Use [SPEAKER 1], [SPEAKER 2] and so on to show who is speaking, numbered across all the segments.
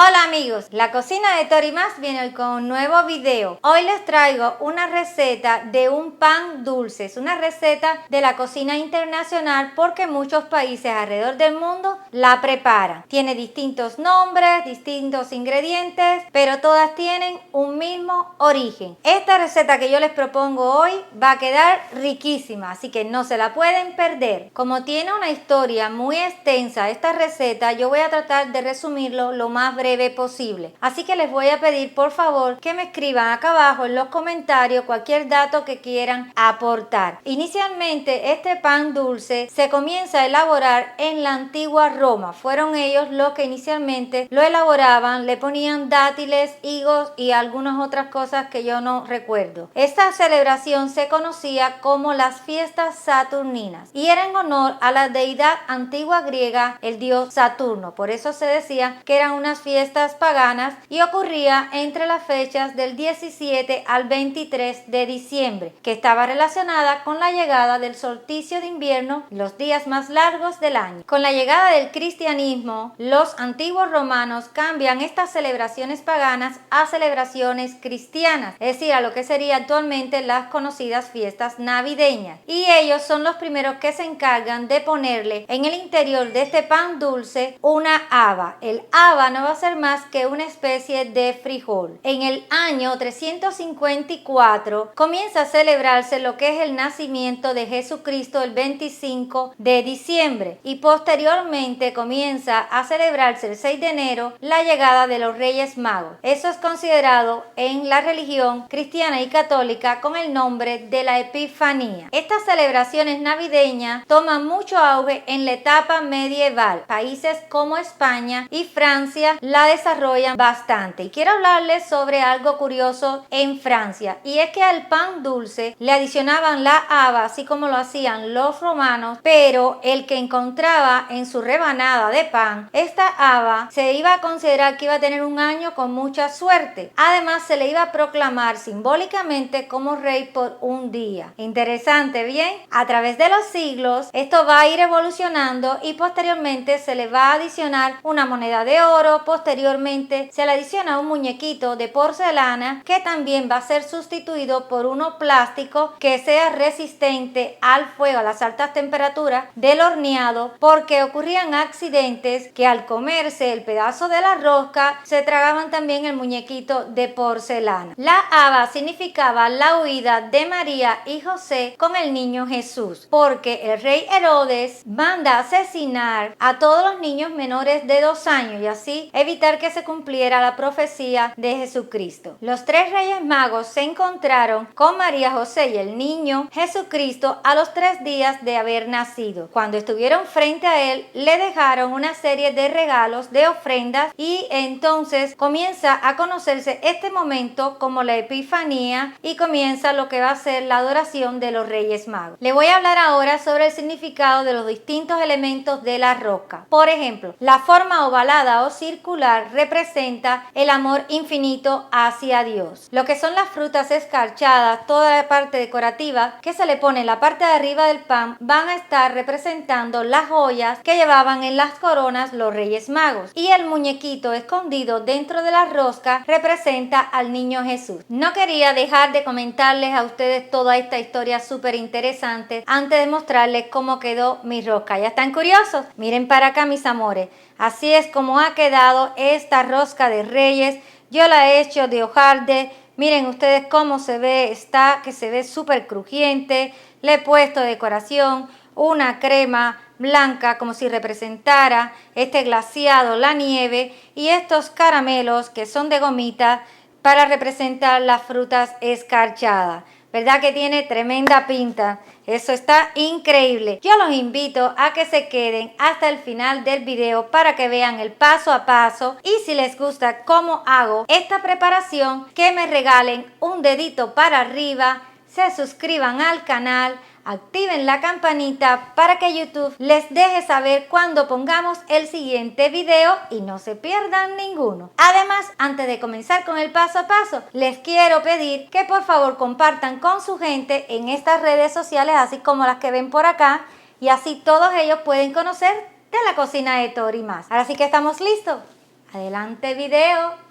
[SPEAKER 1] Hola amigos, la cocina de Tori Más viene hoy con un nuevo video. Hoy les traigo una receta de un pan dulce. Es una receta de la cocina internacional porque muchos países alrededor del mundo la preparan. Tiene distintos nombres, distintos ingredientes, pero todas tienen un mismo origen. Esta receta que yo les propongo hoy va a quedar riquísima, así que no se la pueden perder. Como tiene una historia muy extensa esta receta, yo voy a tratar de resumirlo lo más breve posible. Así que les voy a pedir por favor que me escriban acá abajo en los comentarios cualquier dato que quieran aportar. Inicialmente este pan dulce se comienza a elaborar en la antigua Roma. Fueron ellos los que inicialmente lo elaboraban, le ponían dátiles, higos y algunas otras cosas que yo no recuerdo. Esta celebración se conocía como las fiestas saturninas y era en honor a la deidad antigua griega, el dios Saturno. Por eso se decía que eran unas fiestas paganas y ocurría entre las fechas del 17 al 23 de diciembre, que estaba relacionada con la llegada del solsticio de invierno, los días más largos del año. Con la llegada del cristianismo, los antiguos romanos cambian estas celebraciones paganas a celebraciones cristianas, es decir, a lo que sería actualmente las conocidas fiestas navideñas. Y ellos son los primeros que se encargan de ponerle en el interior de este pan dulce una haba. El haba no va a ser más que una especie de frijol. En el año 354 comienza a celebrarse lo que es el nacimiento de Jesucristo el 25 de diciembre y posteriormente comienza a celebrarse el 6 de enero la llegada de los Reyes Magos. Eso es considerado en la religión cristiana y católica con el nombre de la Epifanía. Estas celebraciones navideñas toman mucho auge en la etapa medieval. Países como España y Francia la desarrollan bastante. Y quiero hablarles sobre algo curioso en Francia, y es que al pan dulce le adicionaban la haba, así como lo hacían los romanos, pero el que encontraba en su rebanada de pan esta haba se iba a considerar que iba a tener un año con mucha suerte. Además, se le iba a proclamar simbólicamente como rey por un día. Interesante, ¿bien? A través de los siglos, esto va a ir evolucionando y posteriormente se le va a adicionar una moneda de oro. Posteriormente se le adiciona un muñequito de porcelana que también va a ser sustituido por uno plástico que sea resistente al fuego, a las altas temperaturas del horneado, porque ocurrían accidentes que al comerse el pedazo de la rosca se tragaban también el muñequito de porcelana. La haba significaba la huida de María y José con el niño Jesús, porque el rey Herodes manda asesinar a todos los niños menores de 2 años y así evitar que se cumpliera la profecía de Jesucristo. Los 3 Reyes Magos se encontraron con María, José y el niño Jesucristo a los 3 días de haber nacido. Cuando estuvieron frente a él, le dejaron una serie de regalos, de ofrendas, y entonces comienza a conocerse este momento como la Epifanía y comienza lo que va a ser la adoración de los Reyes Magos. Le voy a hablar ahora sobre el significado de los distintos elementos de la rosca. Por ejemplo, la forma ovalada o circular representa el amor infinito hacia Dios. Lo que son las frutas escarchadas, toda la parte decorativa que se le pone en la parte de arriba del pan, van a estar representando las joyas que llevaban en las coronas los Reyes Magos, y el muñequito escondido dentro de la rosca representa al niño Jesús. No quería dejar de comentarles a ustedes toda esta historia súper interesante antes de mostrarles cómo quedó mi rosca. ¿Ya están curiosos? Miren para acá, mis amores. Así es como ha quedado esta rosca de Reyes. Yo la he hecho de hojaldre. Miren ustedes cómo se ve, que se ve súper crujiente. Le he puesto decoración, una crema blanca como si representara este glaseado, la nieve, y estos caramelos que son de gomita para representar las frutas escarchadas. ¿Verdad que tiene tremenda pinta? Eso está increíble. Yo los invito a que se queden hasta el final del video para que vean el paso a paso, y si les gusta cómo hago esta preparación, que me regalen un dedito para arriba, se suscriban al canal, activen la campanita para que YouTube les deje saber cuando pongamos el siguiente video y no se pierdan ninguno. Además, antes de comenzar con el paso a paso, les quiero pedir que por favor compartan con su gente en estas redes sociales, así como las que ven por acá, y así todos ellos pueden conocer de la cocina de Tori Más. Ahora sí que estamos listos. Adelante video.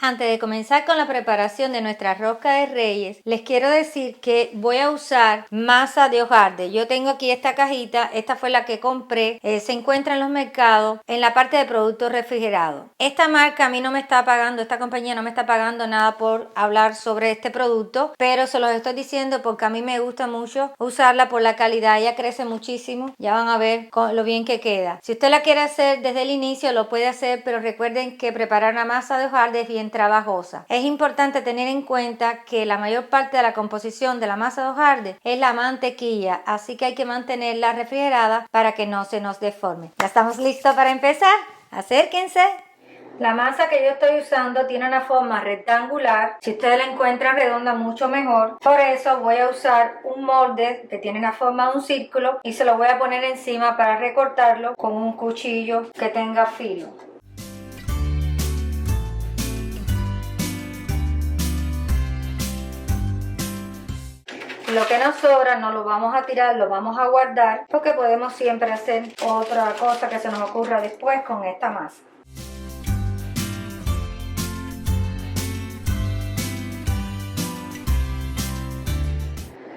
[SPEAKER 1] Antes de comenzar con la preparación de nuestra rosca de reyes, les quiero decir que voy a usar masa de hojarde. Yo tengo aquí esta cajita, esta fue la que compré, se encuentra en los mercados en la parte de productos refrigerados. Esta marca a mí no me está pagando, esta compañía no me está pagando nada por hablar sobre este producto, pero se los estoy diciendo porque a mí me gusta mucho usarla por la calidad, ella crece muchísimo, ya van a ver lo bien que queda. Si usted la quiere hacer desde el inicio lo puede hacer, pero recuerden que preparar una masa de hojarde es bien trabajosa. Es importante tener en cuenta que la mayor parte de la composición de la masa de hojarde es la mantequilla, así que hay que mantenerla refrigerada para que no se nos deforme. ¿Ya estamos listos para empezar? Acérquense. La masa que yo estoy usando tiene una forma rectangular. Si ustedes la encuentran redonda, mucho mejor. Por eso voy a usar un molde que tiene la forma de un círculo y se lo voy a poner encima para recortarlo con un cuchillo que tenga filo. Lo que nos sobra no lo vamos a tirar, lo vamos a guardar porque podemos siempre hacer otra cosa que se nos ocurra después con esta masa.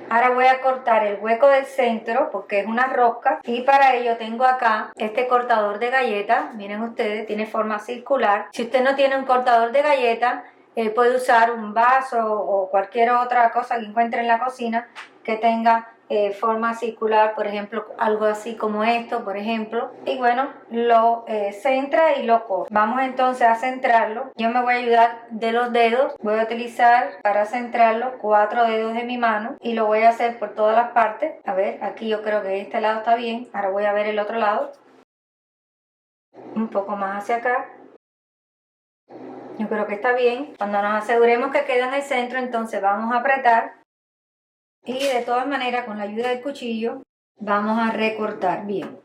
[SPEAKER 1] Ahora voy a cortar el hueco del centro porque es una rosca y para ello tengo acá este cortador de galletas. Miren ustedes, tiene forma circular. Si usted no tiene un cortador de galletas, puede usar un vaso o cualquier otra cosa que encuentre en la cocina que tenga forma circular, por ejemplo, algo así como esto, por ejemplo. Y bueno, lo centra y lo corta. Vamos entonces a centrarlo. Yo me voy a ayudar de los dedos. Voy a utilizar para centrarlo 4 dedos de mi mano y lo voy a hacer por todas las partes. A ver, aquí yo creo que este lado está bien. Ahora voy a ver el otro lado. Un poco más hacia acá. Yo creo que está bien. Cuando nos aseguremos que queda en el centro, entonces vamos a apretar. Y de todas maneras, con la ayuda del cuchillo, vamos a recortar bien.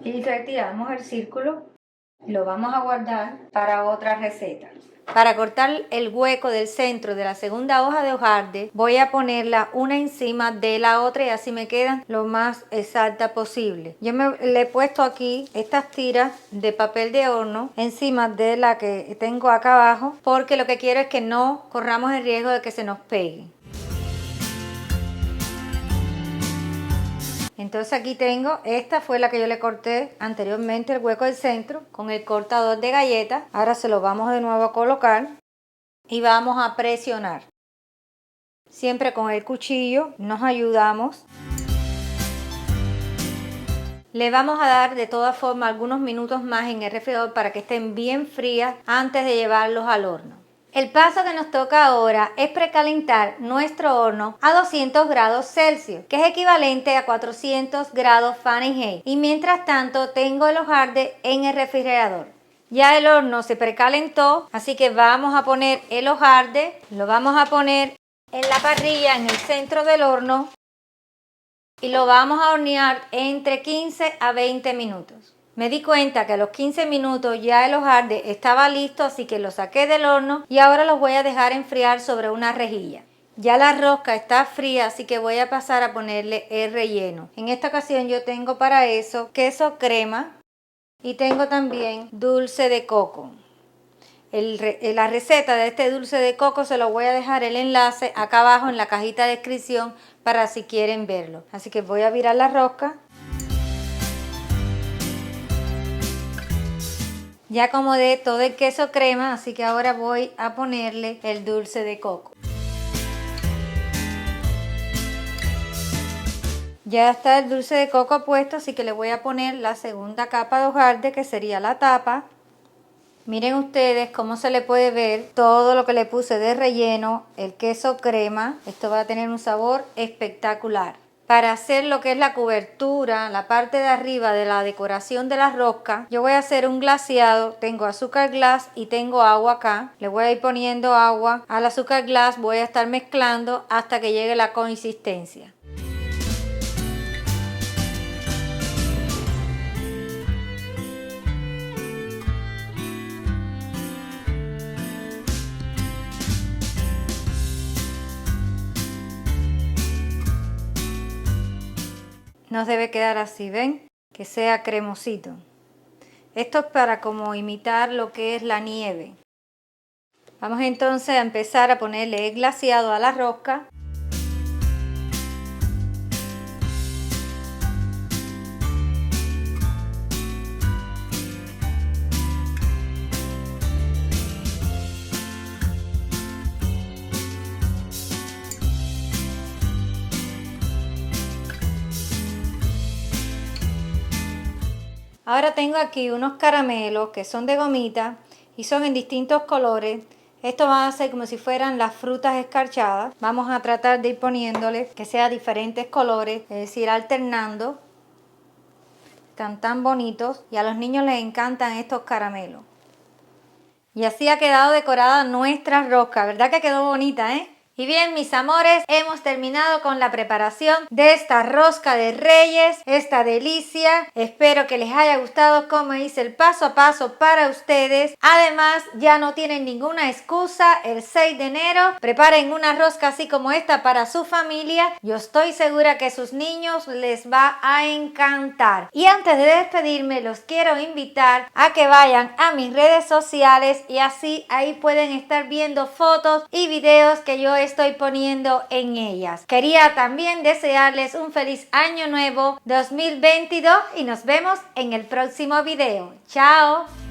[SPEAKER 1] Y retiramos el círculo y lo vamos a guardar para otra receta. Para cortar el hueco del centro de la segunda hoja de hojarde, voy a ponerla una encima de la otra y así me quedan lo más exacta posible. Yo le he puesto aquí estas tiras de papel de horno encima de la que tengo acá abajo porque lo que quiero es que no corramos el riesgo de que se nos pegue. Entonces aquí tengo, esta fue la que yo le corté anteriormente el hueco del centro con el cortador de galletas. Ahora se lo vamos de nuevo a colocar y vamos a presionar. Siempre con el cuchillo nos ayudamos. Le vamos a dar de todas formas algunos minutos más en el refrigerador para que estén bien frías antes de llevarlos al horno. El paso que nos toca ahora es precalentar nuestro horno a 200 grados Celsius, que es equivalente a 400 grados Fahrenheit. Y mientras tanto tengo el hojarde en el refrigerador. Ya el horno se precalentó, así que vamos a poner el hojarde, lo vamos a poner en la parrilla en el centro del horno y lo vamos a hornear entre 15 a 20 minutos. Me di cuenta que a los 15 minutos ya el hojarde estaba listo, así que lo saqué del horno y ahora los voy a dejar enfriar sobre una rejilla. Ya la rosca está fría, así que voy a pasar a ponerle el relleno. En esta ocasión yo tengo para eso queso crema y tengo también dulce de coco. La receta de este dulce de coco se lo voy a dejar el enlace acá abajo en la cajita de descripción para si quieren verlo. Así que voy a virar la rosca. Ya acomodé todo el queso crema, así que ahora voy a ponerle el dulce de coco. Ya está el dulce de coco puesto, así que le voy a poner la segunda capa de hojaldre, que sería la tapa. Miren ustedes cómo se le puede ver todo lo que le puse de relleno, el queso crema. Esto va a tener un sabor espectacular. Para hacer lo que es la cobertura, la parte de arriba de la decoración de la rosca, yo voy a hacer un glaseado. Tengo azúcar glass y tengo agua acá. Le voy a ir poniendo agua al azúcar glass, voy a estar mezclando hasta que llegue la consistencia. Nos debe quedar así, ¿ven? Que sea cremosito. Esto es para como imitar lo que es la nieve. Vamos entonces a empezar a ponerle el glaseado a la rosca. Ahora tengo aquí unos caramelos que son de gomita y son en distintos colores. Esto va a ser como si fueran las frutas escarchadas. Vamos a tratar de ir poniéndole que sea diferentes colores, es decir, alternando. Están tan bonitos y a los niños les encantan estos caramelos. Y así ha quedado decorada nuestra rosca. ¿Verdad que quedó bonita, eh? Y bien, mis amores, hemos terminado con la preparación de esta rosca de Reyes, esta delicia. Espero que les haya gustado cómo hice el paso a paso para ustedes. Además, ya no tienen ninguna excusa. El 6 de enero preparen una rosca así como esta para su familia. Yo estoy segura que a sus niños les va a encantar. Y antes de despedirme, los quiero invitar a que vayan a mis redes sociales y así ahí pueden estar viendo fotos y videos que yo estoy poniendo en ellas. Quería también desearles un feliz año nuevo 2022 y nos vemos en el próximo video. ¡Chao!